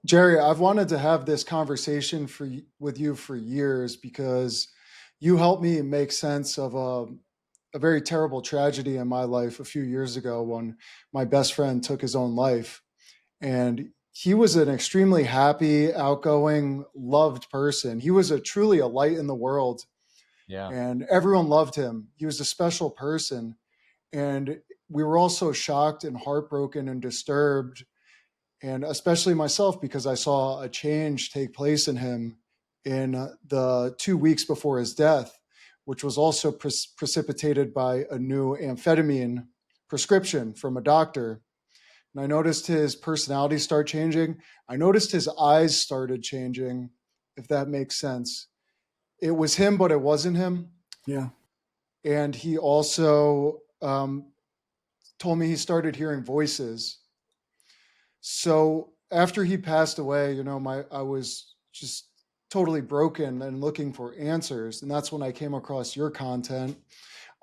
Jerry, I've wanted to have this conversation with you for years because you helped me make sense of a very terrible tragedy in my life a few years ago when my best friend took his own life. And he was an extremely happy, outgoing, loved person. He was truly a light in the world, Yeah. and everyone loved him. He was a special person. And we were all so shocked and heartbroken and disturbed, and especially myself, because I saw a change take place in him in the 2 weeks before his death, which was also precipitated by a new amphetamine prescription from a doctor. And I noticed his personality start changing. I noticed his eyes started changing, if that makes sense. It was him, but it wasn't him. Yeah. And he also told me he started hearing voices. So after he passed away, I was just totally broken and looking for answers. And that's when I came across your content,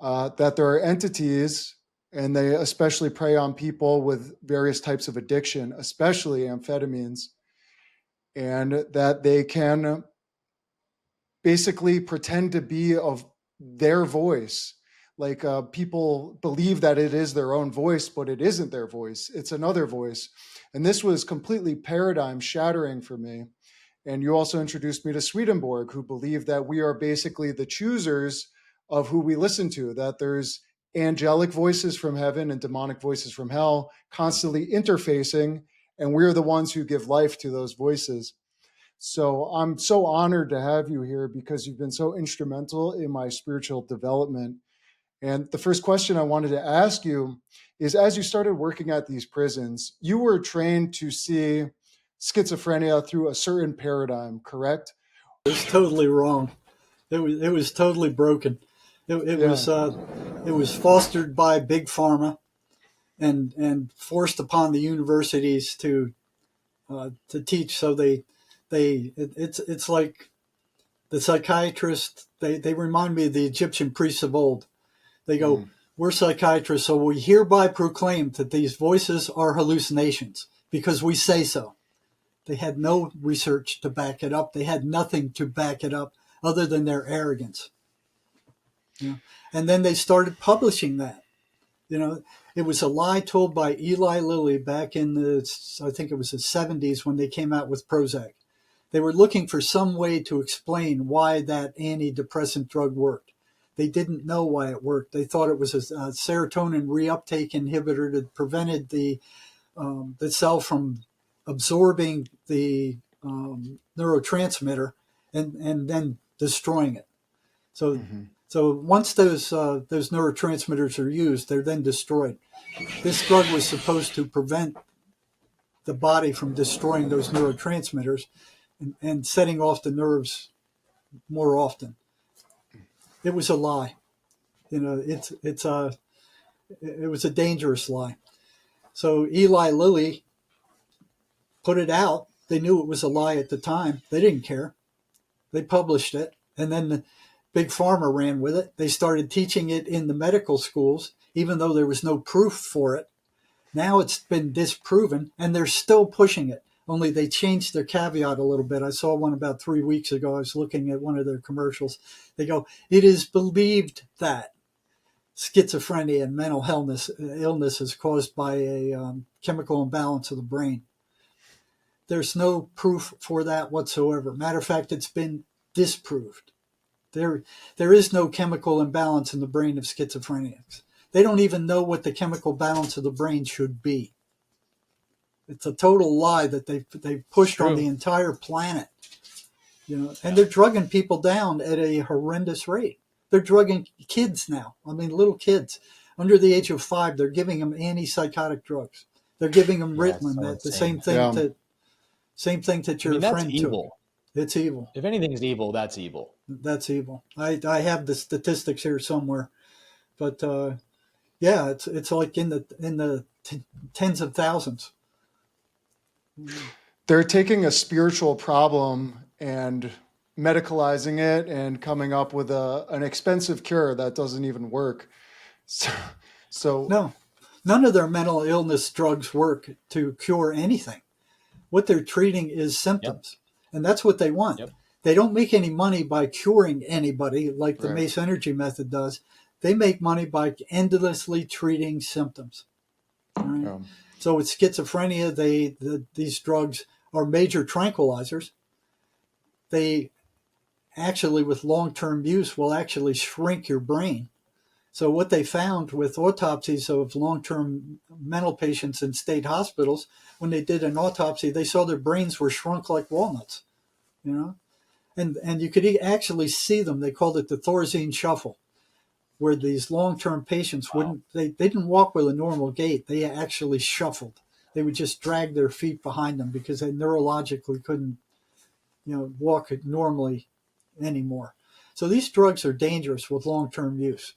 that there are entities, and they especially prey on people with various types of addiction, especially amphetamines, and that they can basically pretend to be of their voice. Like people believe that it is their own voice, but it isn't their voice. It's another voice. And this was completely paradigm shattering for me. And you also introduced me to Swedenborg, who believed that we are basically the choosers of who we listen to, that there's angelic voices from heaven and demonic voices from hell constantly interfacing, and we're the ones who give life to those voices. So I'm so honored to have you here because you've been so instrumental in my spiritual development. And the first question I wanted to ask you is, as you started working at these prisons, you were trained to see schizophrenia through a certain paradigm, correct? It was totally wrong. It was totally broken. It Yeah. was fostered by big pharma and forced upon the universities to teach. So it's like the psychiatrists. They remind me of the Egyptian priests of old. They go, we're psychiatrists, so we hereby proclaim that these voices are hallucinations because we say so. They had no research to back it up. They had nothing to back it up other than their arrogance. And then they started publishing that. It was a lie told by Eli Lilly back in I think it was the 70s when they came out with Prozac. They were looking for some way to explain why that antidepressant drug worked. They didn't know why it worked. They thought it was a serotonin reuptake inhibitor that prevented the cell from absorbing the neurotransmitter and then destroying it. So once those neurotransmitters are used, they're then destroyed. This drug was supposed to prevent the body from destroying those neurotransmitters and setting off the nerves more often. It was a lie. It was a dangerous lie. So Eli Lilly put it out. They knew it was a lie at the time. They didn't care. They published it, and then the Big Pharma ran with it. They started teaching it in the medical schools, even though there was no proof for it. Now it's been disproven, and they're still pushing it. Only they changed their caveat a little bit. I saw one about 3 weeks ago. I was looking at one of their commercials. They go, it is believed that schizophrenia and mental illness is caused by a chemical imbalance of the brain. There's no proof for that whatsoever. Matter of fact, it's been disproved. There is no chemical imbalance in the brain of schizophrenics. They don't even know what the chemical balance of the brain should be. It's a total lie that they've pushed on the entire planet. And they're drugging people down at a horrendous rate. They're drugging kids now. I mean, little kids under the age of 5. They're giving them antipsychotic drugs. They're giving them Ritalin. The same thing that your friend that's evil. Took. It's evil. If anything is evil, that's evil. That's evil. I have the statistics here somewhere, but it's like in the tens of thousands. They're taking a spiritual problem and medicalizing it and coming up with an expensive cure that doesn't even work. So no, none of their mental illness drugs work to cure anything. What they're treating is Yep. symptoms. And that's what they want. Yep. They don't make any money by curing anybody like the Right. Mace Energy method does. They make money by endlessly treating symptoms. All right? So with schizophrenia, these drugs are major tranquilizers. They actually, with long-term use, will actually shrink your brain. So what they found with autopsies of long-term mental patients in state hospitals, when they did an autopsy, they saw their brains were shrunk like walnuts, you know? And you could actually see them. They called it the Thorazine shuffle, where these long-term patients they didn't walk with a normal gait. They actually shuffled. They would just drag their feet behind them because they neurologically couldn't, walk normally anymore. So these drugs are dangerous with long-term use.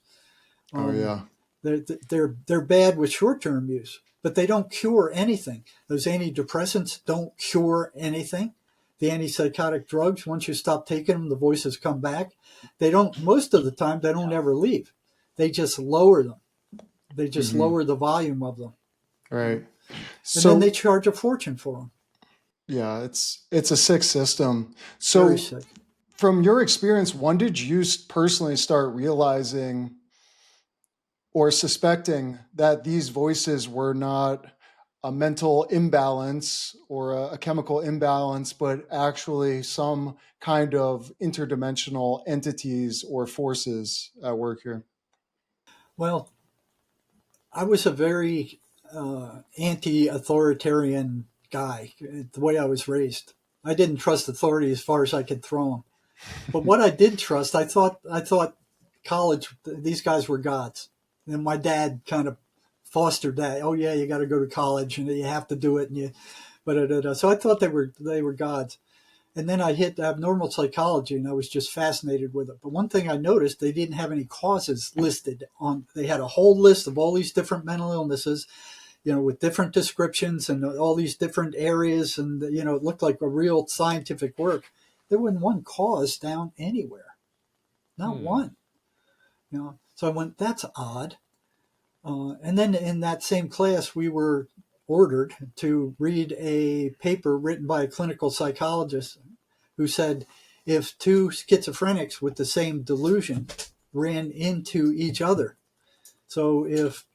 They're bad with short-term use, but they don't cure anything. Those antidepressants don't cure anything. The antipsychotic drugs, once you stop taking them, the voices come back. Most of the time, they don't ever leave. They just lower them. They just lower the volume of them. Right. And then they charge a fortune for them. Yeah, it's a sick system. So Very sick. From your experience, when did you personally start realizing or suspecting that these voices were not a mental imbalance or a chemical imbalance, but actually some kind of interdimensional entities or forces at work here? Well, I was a very anti-authoritarian guy, the way I was raised. I didn't trust authority as far as I could throw them. But what I did trust, I thought college, these guys were gods. And my dad kind of fostered that. Oh yeah, you got to go to college and you have to do it. So I thought they were gods. And then I hit abnormal psychology and I was just fascinated with it. But one thing I noticed, they didn't have any causes listed on. They had a whole list of all these different mental illnesses, with different descriptions and all these different areas. And, it looked like a real scientific work. There wasn't one cause down anywhere. Not one. So I went, that's odd. And then in that same class, we were ordered to read a paper written by a clinical psychologist who said if two schizophrenics with the same delusion ran into each other, so if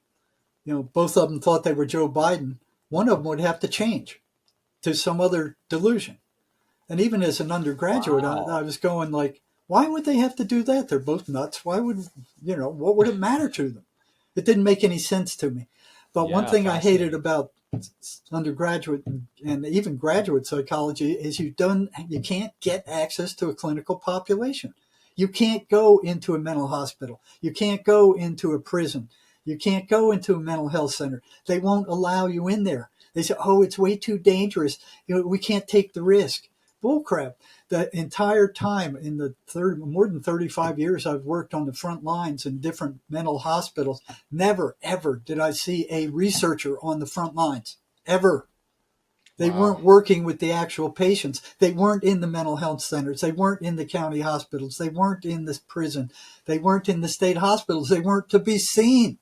both of them thought they were Joe Biden, one of them would have to change to some other delusion. And even as an undergraduate, I was going like, why would they have to do that? They're both nuts. Why would, what would it matter to them? It didn't make any sense to me. But one thing I hated about undergraduate and even graduate psychology is you can't get access to a clinical population. You can't go into a mental hospital. You can't go into a prison. You can't go into a mental health center. They won't allow you in there. They say, oh, it's way too dangerous. We can't take the risk. Bullcrap. The entire time in the more than 35 years I've worked on the front lines in different mental hospitals, never, ever did I see a researcher on the front lines. Ever. They weren't working with the actual patients. They weren't in the mental health centers. They weren't in the county hospitals. They weren't in the prison. They weren't in the state hospitals. They weren't to be seen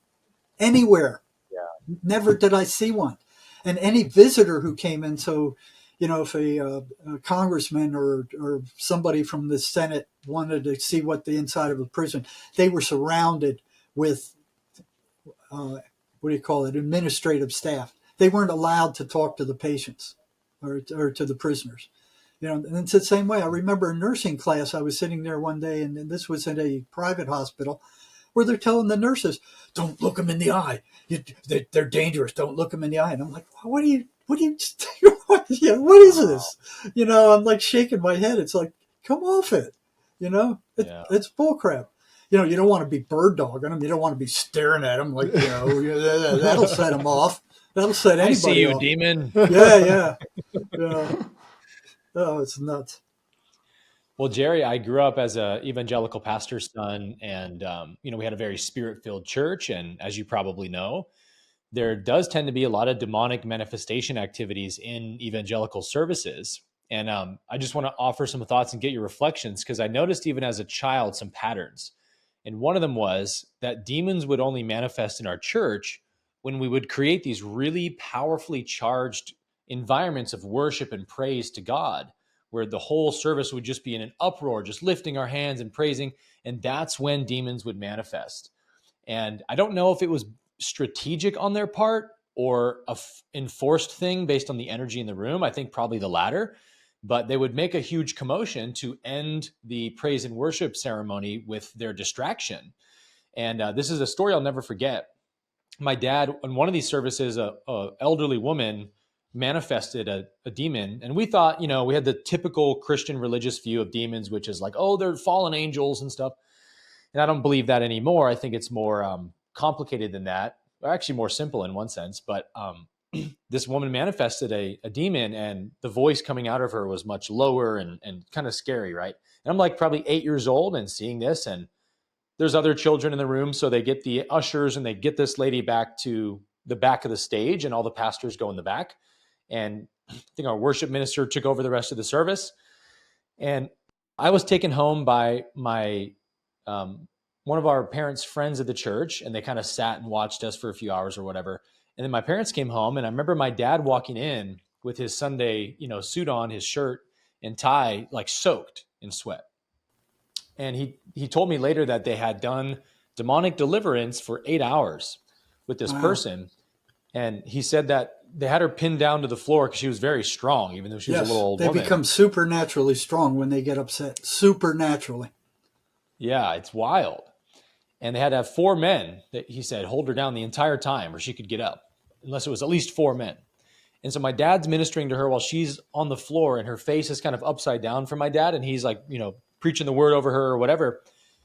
anywhere. Yeah. Never did I see one. And any visitor who came in, so if a congressman or somebody from the Senate wanted to see what the inside of a prison, they were surrounded with, administrative staff. They weren't allowed to talk to the patients or to the prisoners. And it's the same way. I remember a nursing class. I was sitting there one day, and this was in a private hospital, where they're telling the nurses, don't look them in the eye. They're dangerous. Don't look them in the eye. And I'm like, what is this? I'm like shaking my head. It's like, come off it. It's bullcrap. You don't want to be bird dogging them. You don't want to be staring at them like, that'll set them off. That'll set anybody I see you, off. demon. Yeah. Oh, it's nuts. Well, Jerry, I grew up as an evangelical pastor's son, and we had a very spirit-filled church. And as you probably know, there does tend to be a lot of demonic manifestation activities in evangelical services. And I just want to offer some thoughts and get your reflections, because I noticed even as a child some patterns. And one of them was that demons would only manifest in our church when we would create these really powerfully charged environments of worship and praise to God, where the whole service would just be in an uproar, just lifting our hands and praising. And that's when demons would manifest. And I don't know if it was strategic on their part or a enforced thing based on the energy in the room. I think probably the latter. But they would make a huge commotion to end the praise and worship ceremony with their distraction. And this is a story I'll never forget. My dad, in one of these services, a elderly woman manifested a demon. And we thought, we had the typical Christian religious view of demons, which is like, oh, they're fallen angels and stuff. And I don't believe that anymore. I think it's more complicated than that. Or actually more simple in one sense. But this woman manifested a demon, and the voice coming out of her was much lower and kind of scary, right? And I'm like probably 8 years old and seeing this, and there's other children in the room. So they get the ushers and they get this lady back to the back of the stage, and all the pastors go in the back. And I think our worship minister took over the rest of the service. And I was taken home by my one of our parents' friends at the church, and they kind of sat and watched us for a few hours or whatever. And then my parents came home, and I remember my dad walking in with his Sunday, suit on, his shirt and tie, like soaked in sweat. And he told me later that they had done demonic deliverance for 8 hours with this person. And he said that they had her pinned down to the floor because she was very strong, even though she was a little old woman. They become supernaturally strong when they get upset. Supernaturally. Yeah, it's wild. And they had to have 4 men that he said hold her down the entire time, or she could get up, unless it was at least 4 men. And so my dad's ministering to her while she's on the floor, and her face is kind of upside down for my dad. And he's like, preaching the word over her or whatever.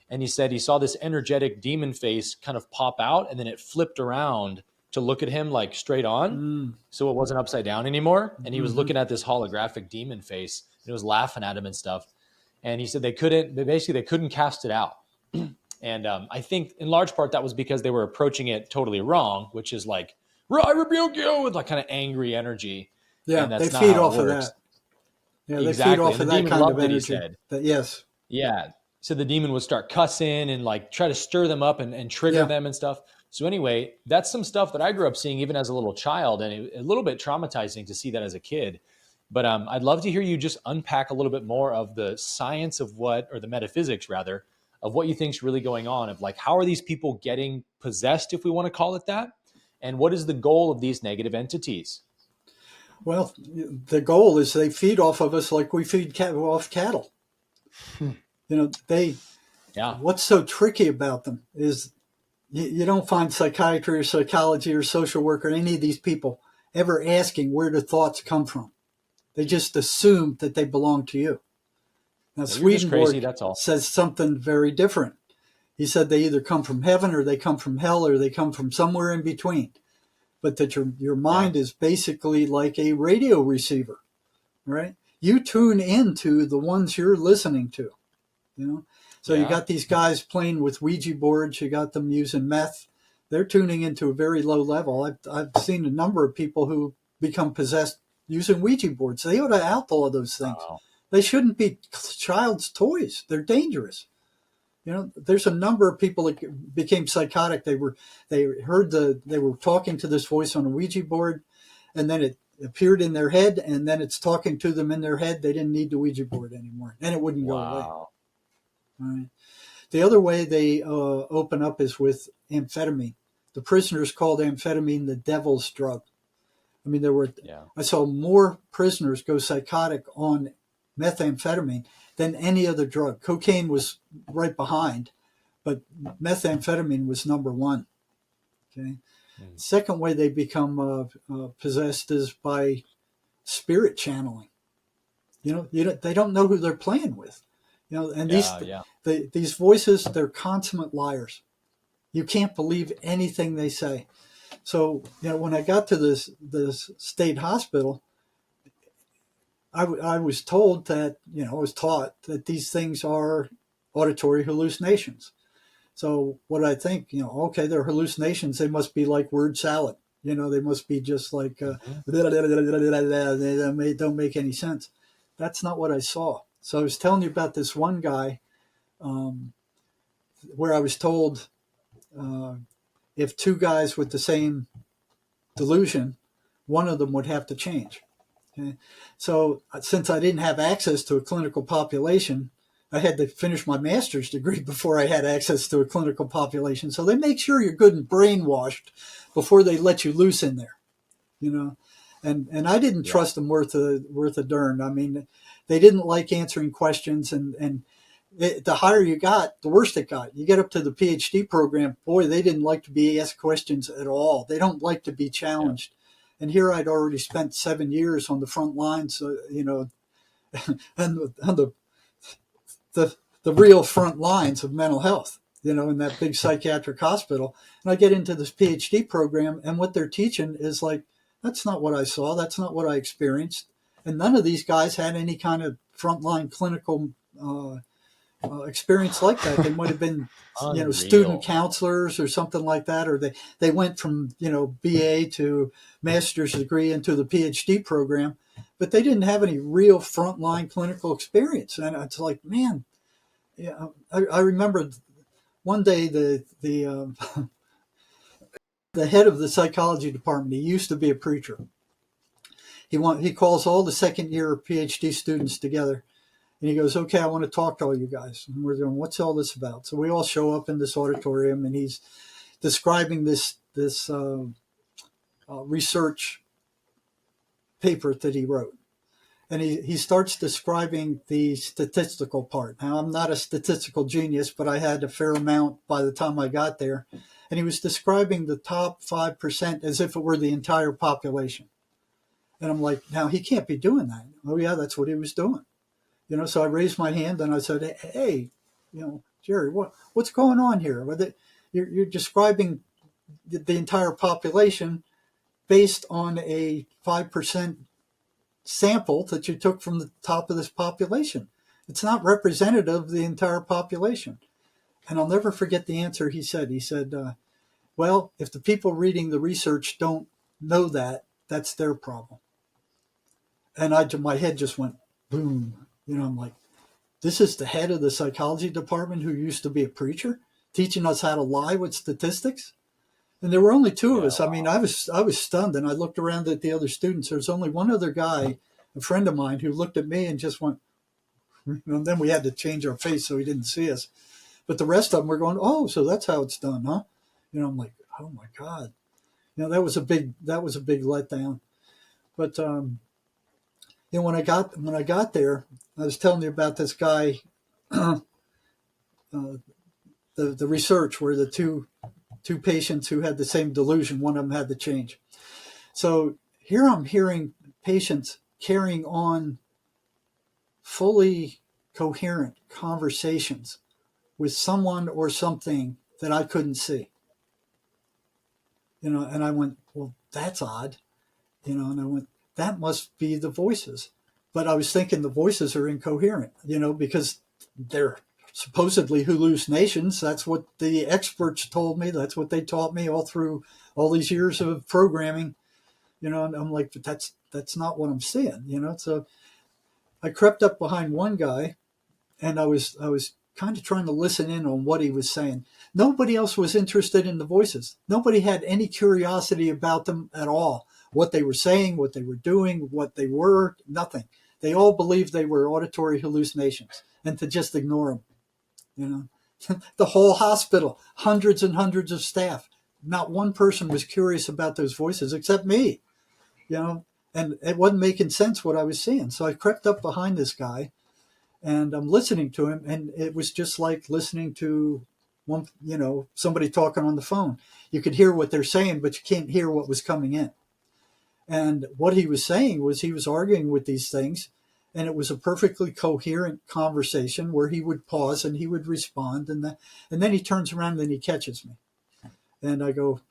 And he said he saw this energetic demon face kind of pop out, and then it flipped around to look at him like straight on. So it wasn't upside down anymore. And he was looking at this holographic demon face, and it was laughing at him and stuff. And he said they couldn't cast it out. And I think in large part that was because they were approaching it totally wrong, which is like, I rebuke you, with like kind of angry energy. Yeah, that's they feed off of that. Yeah, they exactly. feed off of that kind of energy. He said. Yes. Yeah. So the demon would start cussing and like try to stir them up and trigger them and stuff. So anyway, that's some stuff that I grew up seeing even as a little child, and a little bit traumatizing to see that as a kid. But I'd love to hear you just unpack a little bit more of the science of or the metaphysics rather, of what you think is really going on, of like, how are these people getting possessed, if we want to call it that? And what is the goal of these negative entities? Well, the goal is they feed off of us like we feed off cattle. What's so tricky about them is you don't find psychiatry or psychology or social work or any of these people ever asking where the thoughts come from. They just assume that they belong to you. Now, Swedenborg says something very different. He said they either come from heaven or they come from hell or they come from somewhere in between. But that your mind is basically like a radio receiver, right? You tune into the ones you're listening to, So you got these guys playing with Ouija boards. You got them using meth. They're tuning into a very low level. I've seen a number of people who become possessed using Ouija boards. They ought to outlaw those things. Wow. They shouldn't be child's toys. They're dangerous. There's a number of people that became psychotic. They were talking to this voice on a Ouija board, and then it appeared in their head, and then it's talking to them in their head. They didn't need the Ouija board anymore, and it wouldn't go away. All right. The other way they open up is with amphetamine. The prisoners called amphetamine the devil's drug. I mean, I saw more prisoners go psychotic on methamphetamine than any other drug. Cocaine was right behind, but methamphetamine was number one. Okay. Second way they become possessed is by spirit channeling. They don't know who they're playing with. And these voices, they're consummate liars. You can't believe anything they say. So, when I got to this state hospital, I was told that, I was taught that these things are auditory hallucinations. So what I think, okay, they're hallucinations. They must be like word salad. They must be just like, they don't make any sense. That's not what I saw. So I was telling you about this one guy where I was told if 2 guys with the same delusion, one of them would have to change. Okay? So since I didn't have access to a clinical population, I had to finish my master's degree before I had access to a clinical population. So they make sure you're good and brainwashed before they let you loose in there, you know. And I didn't Yeah. trust them worth a darn. I mean, they didn't like answering questions, and the higher you got, the worse it got. You get up to the PhD program, boy, they didn't like to be asked questions at all. They don't like to be Yeah. challenged. And here I'd already spent 7 years on the front lines, and the the real front lines of mental health, in that big psychiatric hospital. And I get into this PhD program, and what they're teaching is like, that's not what I saw. That's not what I experienced. And none of these guys had any kind of frontline clinical experience like that. They might have been, student Unreal. counselors or something like that, or they went from, BA to master's degree into the PhD program, but they didn't have any real frontline clinical experience. And it's like, man, yeah, I remember one day the head of the psychology department. He used to be a preacher. He calls all the second year PhD students together, and he goes, "Okay, I want to talk to all you guys." And we're going, "What's all this about?" So we all show up in this auditorium, and he's describing this research paper that he wrote. And he starts describing the statistical part. Now, I'm not a statistical genius, but I had a fair amount by the time I got there. And he was describing the top 5% as if it were the entire population. And I'm like, now he can't be doing that. Oh, yeah, that's what he was doing. So I raised my hand and I said, hey, Jerry, what's going on here? You're describing the entire population based on a 5% sample that you took from the top of this population. It's not representative of the entire population. And I'll never forget the answer he said. He said, well, if the people reading the research don't know that, that's their problem. And my head just went boom. I'm like, this is the head of the psychology department who used to be a preacher teaching us how to lie with statistics. And there were only two of us. I mean, I was stunned, and I looked around at the other students. There was only one other guy, a friend of mine, who looked at me and just went, and then we had to change our face so he didn't see us. But the rest of them were going, oh, so that's how it's done, huh? I'm like, oh my God. That was a big letdown. But when I got there, I was telling you about this guy, the research where the two patients who had the same delusion, one of them had the change. So here I'm hearing patients carrying on fully coherent conversations with someone or something that I couldn't see. And I went, well, that's odd. And I went, that must be the voices. But I was thinking the voices are incoherent, because they're supposedly hallucinations. That's what the experts told me. That's what they taught me all through all these years of programming, and I'm like, but that's not what I'm seeing, So I crept up behind one guy, and I was kind of trying to listen in on what he was saying. Nobody else was interested in the voices. Nobody had any curiosity about them at all. What they were saying, what they were doing, what they were, nothing. They all believed they were auditory hallucinations and to just ignore them. The whole hospital, hundreds and hundreds of staff. Not one person was curious about those voices except me, and it wasn't making sense what I was seeing. So I crept up behind this guy and I'm listening to him, and it was just like listening to one, somebody talking on the phone. You could hear what they're saying, but you can't hear what was coming in. And what he was saying was he was arguing with these things, and it was a perfectly coherent conversation where he would pause and he would respond, and then he turns around and he catches me. And I go,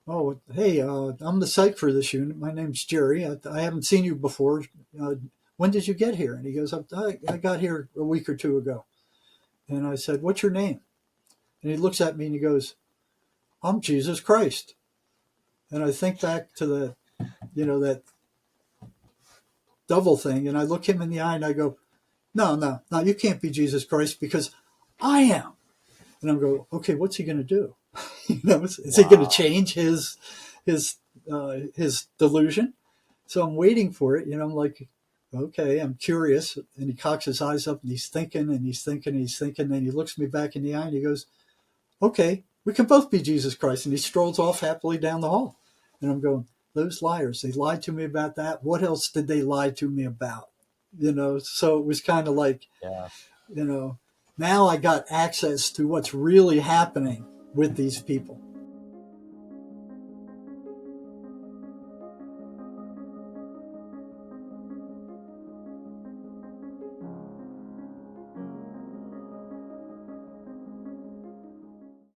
oh, hey, I'm the psych for this unit. My name's Jerry. I haven't seen you before. When did you get here? And he goes, I got here a week or two ago. And I said, what's your name? And he looks at me and he goes, I'm Jesus Christ. And I think back to that double thing. And I look him in the eye and I go, no, you can't be Jesus Christ because I am. And I'm going, okay, what's he going to do? Is he going to change his delusion? So I'm waiting for it. I'm like, okay, I'm curious. And he cocks his eyes up and he's thinking and he's thinking and he's thinking. And he looks me back in the eye and he goes, okay, we can both be Jesus Christ. And he strolls off happily down the hall. And I'm going, those liars, they lied to me about that. What else did they lie to me about? So it was kind of like, Yeah. now I got access to what's really happening with these people.